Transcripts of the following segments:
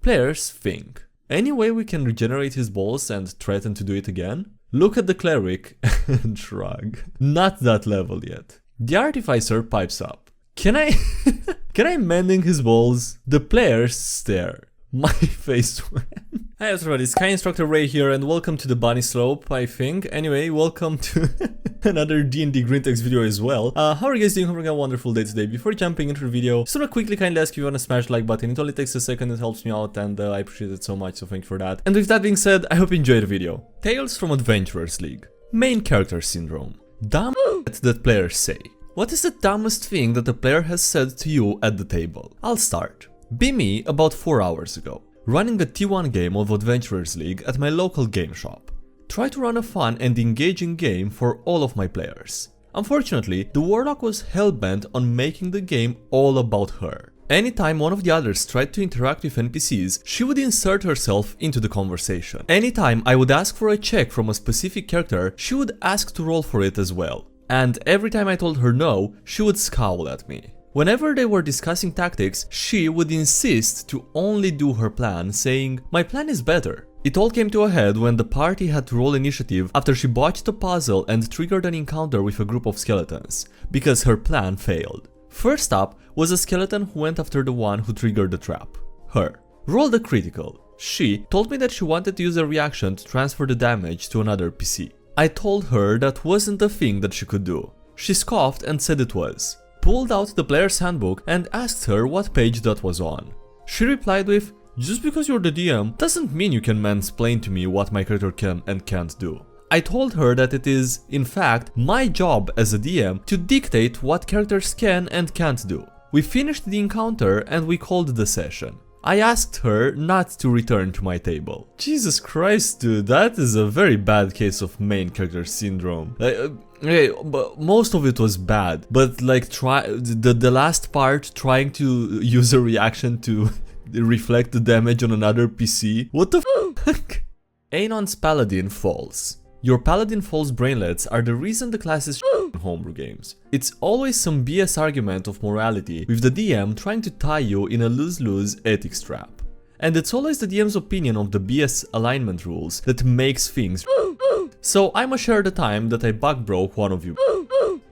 Players think, any way we can regenerate his balls and threaten to do it again? Look at the cleric and shrug. Not that level yet. The artificer pipes up. Can I mending his balls? The players stare. My face went. Hi everybody, SkyDieRay here and welcome to the bunny slope, I think. Anyway, welcome to another DnDGreentext video as well. How are you guys doing? Hope you're having a wonderful day today. Before jumping into the video, just wanna quickly kindly ask if you wanna smash the like button. It only takes a second, it helps me out and I appreciate it so much, so thank you for that. And with that being said, I hope you enjoyed the video. Tales from Adventurers League. Main character syndrome. Dumb that players say. What is the dumbest thing that a player has said to you at the table? I'll start. Be me about 4 hours ago, running a T1 game of Adventurers League at my local game shop. Try to run a fun and engaging game for all of my players. Unfortunately, the warlock was hellbent on making the game all about her. Anytime one of the others tried to interact with NPCs, she would insert herself into the conversation. Anytime I would ask for a check from a specific character, she would ask to roll for it as well. And every time I told her no, she would scowl at me. Whenever they were discussing tactics, she would insist to only do her plan, saying, "My plan is better." It all came to a head when the party had to roll initiative after she botched a puzzle and triggered an encounter with a group of skeletons, because her plan failed. First up was a skeleton who went after the one who triggered the trap. Her. Rolled a critical. She told me that she wanted to use a reaction to transfer the damage to another PC. I told her that wasn't a thing that she could do. She scoffed and said it was. Pulled out the player's handbook and asked her what page that was on. She replied with, "Just because you're the DM doesn't mean you can mansplain to me what my character can and can't do." I told her that it is, in fact, my job as a DM to dictate what characters can and can't do. We finished the encounter and we called the session. I asked her not to return to my table. Jesus Christ, dude, that is a very bad case of main character syndrome. Okay, but most of it was bad, but like the last part, trying to use a reaction to reflect the damage on another PC. What the fuck? Anon's Paladin falls. Your Paladin falls brainlets are the reason the class is in homebrew games. It's always some BS argument of morality, with the DM trying to tie you in a lose-lose ethics trap. And it's always the DM's opinion of the BS alignment rules that makes things. So I'ma share the time that I bug broke one of you.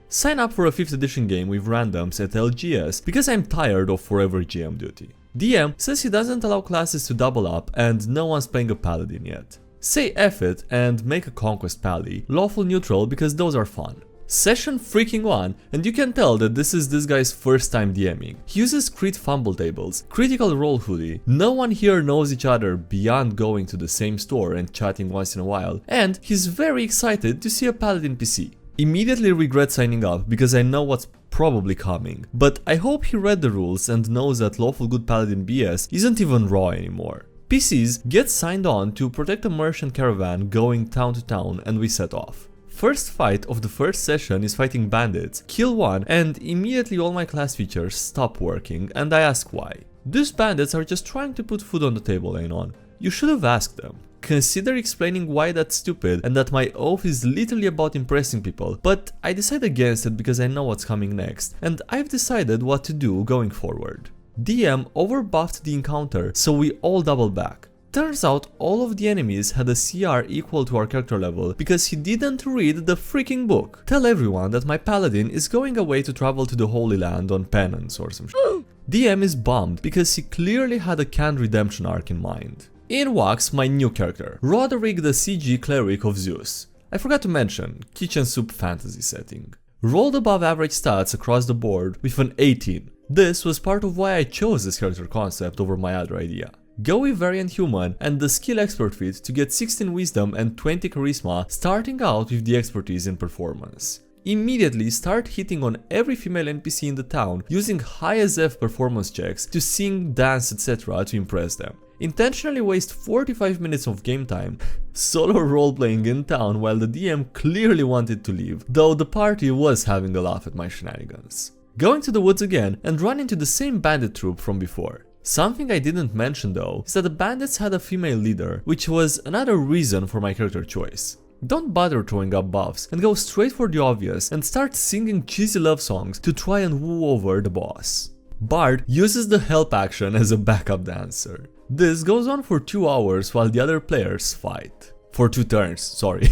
Sign up for a 5th edition game with randoms at LGS because I'm tired of forever GM duty. DM says he doesn't allow classes to double up and no one's playing a Paladin yet. Say F it and make a Conquest Paladin, lawful neutral because those are fun. Session freaking 1, and you can tell that this is this guy's first time DMing. He uses crit fumble tables, critical roll hoodie, no one here knows each other beyond going to the same store and chatting once in a while, and he's very excited to see a Paladin PC. Immediately regret signing up because I know what's probably coming, but I hope he read the rules and knows that lawful good Paladin BS isn't even raw anymore. PCs get signed on to protect a merchant caravan going town to town and we set off. First fight of the first session is fighting bandits, kill one and immediately all my class features stop working and I ask why. These bandits are just trying to put food on the table, Anon. You should have asked them. Consider explaining why that's stupid and that my oath is literally about impressing people, but I decide against it because I know what's coming next and I've decided what to do going forward. DM overbuffed the encounter, so we all double back. Turns out all of the enemies had a CR equal to our character level because he didn't read the freaking book. Tell everyone that my paladin is going away to travel to the Holy Land on penance or some shit. DM is bummed because he clearly had a canned redemption arc in mind. In walks my new character, Roderick the CG Cleric of Zeus. I forgot to mention, kitchen soup fantasy setting. Rolled above average stats across the board with an 18. This was part of why I chose this character concept over my other idea. Go with variant human and the skill expert feat to get 16 wisdom and 20 charisma, starting out with the expertise in performance. Immediately start hitting on every female NPC in the town using high as F performance checks to sing, dance, etc. to impress them. Intentionally waste 45 minutes of game time solo roleplaying in town while the DM clearly wanted to leave, though the party was having a laugh at my shenanigans. Going to the woods again and run into the same bandit troop from before. Something I didn't mention though is that the bandits had a female leader, which was another reason for my character choice. Don't bother throwing up buffs and go straight for the obvious and start singing cheesy love songs to try and woo over the boss. Bard uses the help action as a backup dancer. This goes on for 2 hours while the other players fight. For 2 turns, sorry.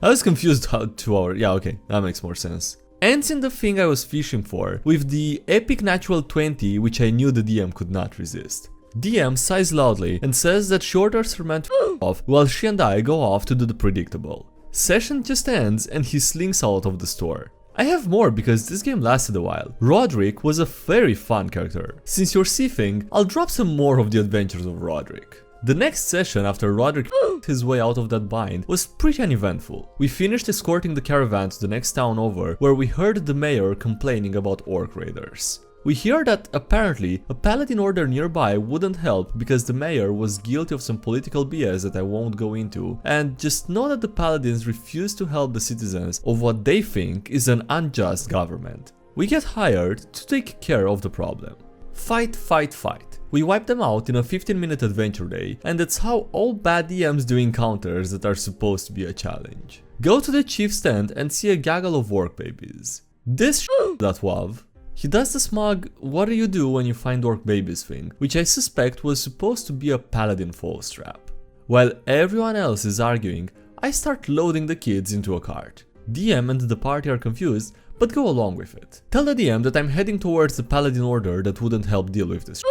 I was confused how 2 hours, yeah okay, that makes more sense. Ends in the thing I was fishing for, with the epic natural 20 which I knew the DM could not resist. DM sighs loudly and says that she orders her man to off while she and I go off to do the predictable. Session just ends and he slinks out of the store. I have more because this game lasted a while. Roderick was a very fun character. Since you're thieving, I'll drop some more of the adventures of Roderick. The next session after Roderick his way out of that bind was pretty uneventful. We finished escorting the caravan to the next town over, where we heard the mayor complaining about orc raiders. We hear that apparently a paladin order nearby wouldn't help because the mayor was guilty of some political BS that I won't go into, and just know that the paladins refuse to help the citizens of what they think is an unjust government. We get hired to take care of the problem. Fight, fight, fight. We wipe them out in a 15-minute adventure day, and that's how all bad DMs do encounters that are supposed to be a challenge. Go to the chief's tent and see a gaggle of orc babies. This that WoW. He does the smug "what do you do when you find orc babies" thing, which I suspect was supposed to be a paladin false trap. While everyone else is arguing, I start loading the kids into a cart. DM and the party are confused, but go along with it. Tell the DM that I'm heading towards the paladin order that wouldn't help deal with this.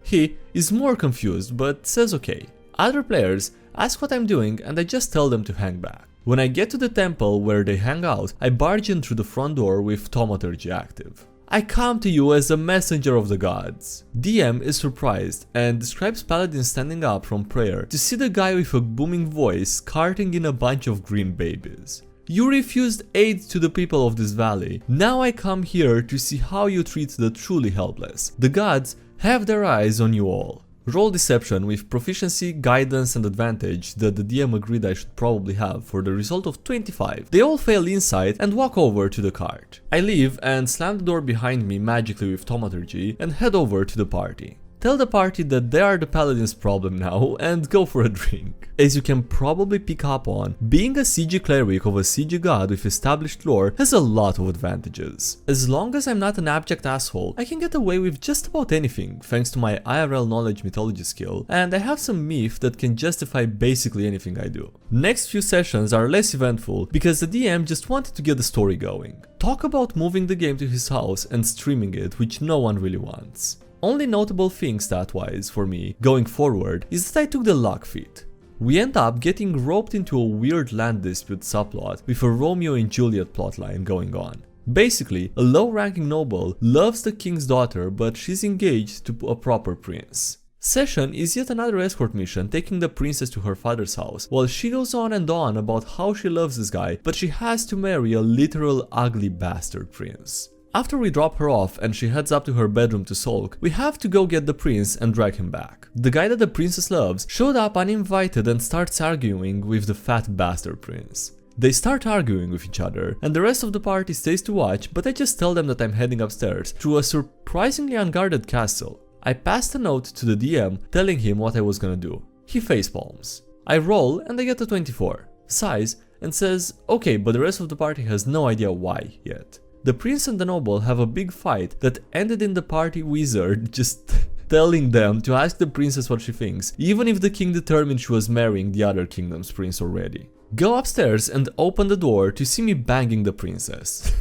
He is more confused, but says okay. Other players ask what I'm doing and I just tell them to hang back. When I get to the temple where they hang out, I barge in through the front door with thaumaturgy active. I come to you as a messenger of the gods. DM is surprised and describes Paladin standing up from prayer to see the guy with a booming voice carting in a bunch of green babies. You refused aid to the people of this valley. Now I come here to see how you treat the truly helpless. The gods have their eyes on you all. Roll deception with proficiency, guidance and advantage that the DM agreed I should probably have for the result of 25. They all fail insight and walk over to the cart. I leave and slam the door behind me magically with thaumaturgy and head over to the party. Tell the party that they are the paladin's problem now and go for a drink. As you can probably pick up on, being a CG cleric of a CG god with established lore has a lot of advantages. As long as I'm not an abject asshole, I can get away with just about anything thanks to my IRL knowledge mythology skill, and I have some myth that can justify basically anything I do. Next few sessions are less eventful because the DM just wanted to get the story going. Talk about moving the game to his house and streaming it, which no one really wants. Only notable thing stat-wise for me going forward is that I took the luck feat. We end up getting roped into a weird land dispute subplot with a Romeo and Juliet plotline going on. Basically, a low-ranking noble loves the king's daughter but she's engaged to a proper prince. Session is yet another escort mission taking the princess to her father's house, while she goes on and on about how she loves this guy but she has to marry a literal ugly bastard prince. After we drop her off and she heads up to her bedroom to sulk, we have to go get the prince and drag him back. The guy that the princess loves showed up uninvited and starts arguing with the fat bastard prince. They start arguing with each other and the rest of the party stays to watch, but I just tell them that I'm heading upstairs through a surprisingly unguarded castle. I passed a note to the DM telling him what I was gonna do. He facepalms. I roll and I get a 24, sighs and says okay, but the rest of the party has no idea why yet. The prince and the noble have a big fight that ended in the party wizard just telling them to ask the princess what she thinks, even if the king determined she was marrying the other kingdom's prince already. Go upstairs and open the door to see me banging the princess.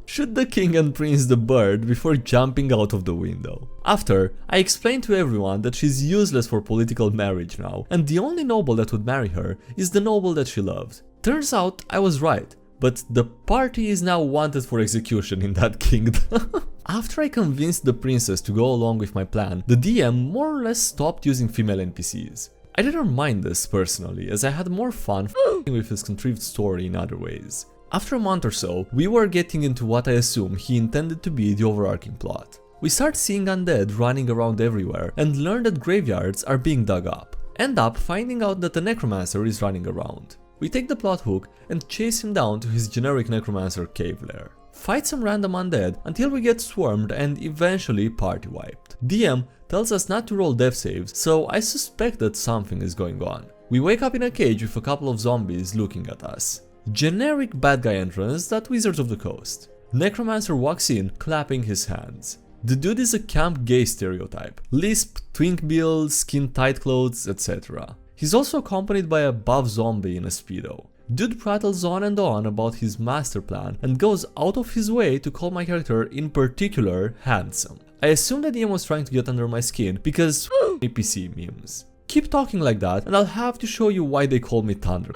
Shoot the king and prince the bird before jumping out of the window. After, I explain to everyone that she's useless for political marriage now, and the only noble that would marry her is the noble that she loved. Turns out I was right. But the party is now wanted for execution in that kingdom. After I convinced the princess to go along with my plan, the DM more or less stopped using female NPCs. I didn't mind this personally, as I had more fun with his contrived story in other ways. After a month or so, we were getting into what I assume he intended to be the overarching plot. We start seeing undead running around everywhere and learn that graveyards are being dug up. End up finding out that the necromancer is running around. We take the plot hook and chase him down to his generic necromancer cave lair. Fight some random undead until we get swarmed and eventually party wiped. DM tells us not to roll death saves, so I suspect that something is going on. We wake up in a cage with a couple of zombies looking at us. Generic bad guy entrance that Wizards of the Coast. Necromancer walks in, clapping his hands. The dude is a camp gay stereotype. Lisp, twink build, skin tight clothes, etc. He's also accompanied by a buff zombie in a speedo. Dude prattles on and on about his master plan and goes out of his way to call my character in particular handsome. I assume that DM was trying to get under my skin because APC memes. Keep talking like that and I'll have to show you why they call me Thunder.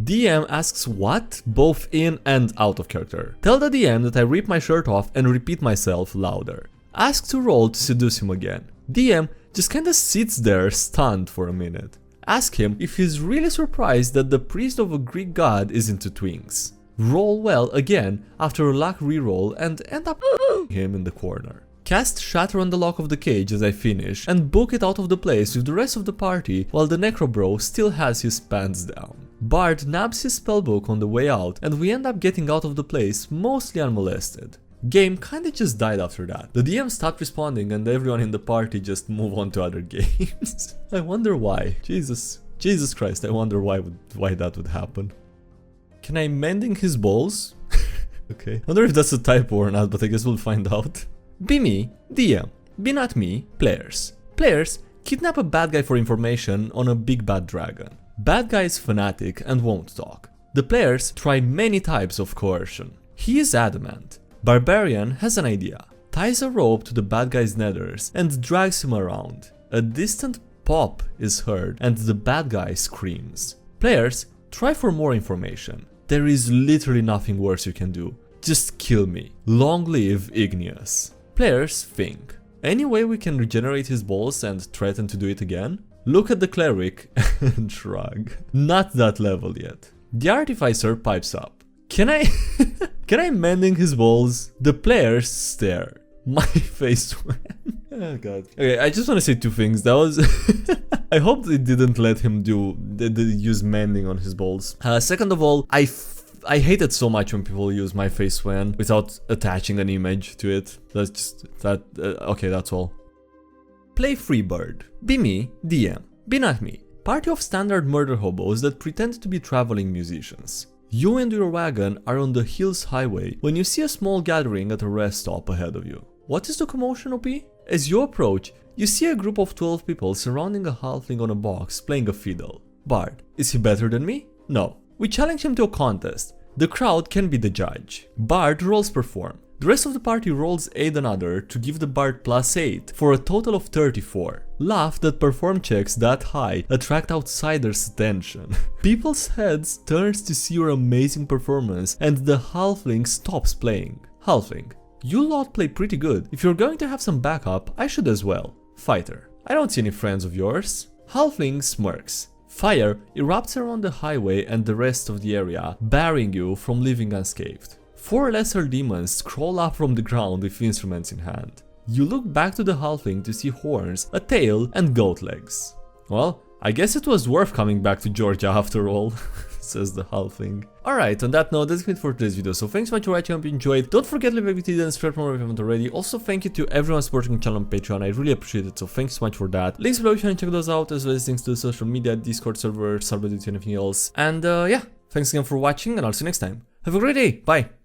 DM asks what? Both in and out of character. Tell the DM that I rip my shirt off and repeat myself louder. Ask to roll to seduce him again. DM just kinda sits there stunned for a minute. Ask him if he's really surprised that the priest of a Greek god is into twinks. Roll well again after a luck reroll and end up him in the corner. Cast Shatter on the lock of the cage as I finish and book it out of the place with the rest of the party while the Necrobro still has his pants down. Bard nabs his spellbook on the way out and we end up getting out of the place mostly unmolested. Game kinda just died after that. The DM stopped responding and everyone in the party just moved on to other games. I wonder why. Jesus Christ, I wonder why that would happen. Can I mending his balls? Okay. I wonder if that's a typo or not, but I guess we'll find out. Be me, DM. Be not me, players. Players, kidnap a bad guy for information on a big bad dragon. Bad guy is fanatic and won't talk. The players try many types of coercion. He is adamant. Barbarian has an idea. Ties a rope to the bad guy's nethers and drags him around. A distant pop is heard and the bad guy screams. Players try for more information. There is literally nothing worse you can do. Just kill me. Long live Igneous. Players think. Any way we can regenerate his balls and threaten to do it again? Look at the cleric and shrug. Not that level yet. The artificer pipes up. Can I mending his balls? The players stare. My face went. Oh god. Okay, I just want to say two things. That was I hope they didn't let him use mending on his balls. Second of all, I hate it so much when people use my face when without attaching an image to it. That's just that. Okay, that's all. Play Freebird. Be me, DM. Be not me. Party of standard murder hobos that pretend to be traveling musicians. You and your wagon are on the Hills Highway when you see a small gathering at a rest stop ahead of you. What is the commotion, OP? As you approach, you see a group of 12 people surrounding a halfling on a box playing a fiddle. Bard, is he better than me? No. We challenge him to a contest. The crowd can be the judge. Bard rolls perform. The rest of the party rolls aid another to give the Bard +8 for a total of 34. Laugh that perform checks that high attract outsiders' attention. People's heads turns to see your amazing performance and the halfling stops playing. Halfling, you lot play pretty good. If you're going to have some backup, I should as well. Fighter, I don't see any friends of yours. Halfling smirks. Fire erupts around the highway and the rest of the area, barring you from living unscathed. 4 lesser demons crawl up from the ground with instruments in hand. You look back to the halfling to see horns, a tail, and goat legs. Well, I guess it was worth coming back to Georgia after all, says the halfling. Alright, on that note, that's it for today's video, so thanks so much for watching, I hope you enjoyed. Don't forget to leave a video and subscribe for more if you haven't already. Also, thank you to everyone supporting the channel on Patreon, I really appreciate it, so thanks so much for that. Links below if you want to check those out, as well as links to the social media, Discord server, Subreddit, and anything else. And yeah, thanks again for watching, and I'll see you next time. Have a great day, bye!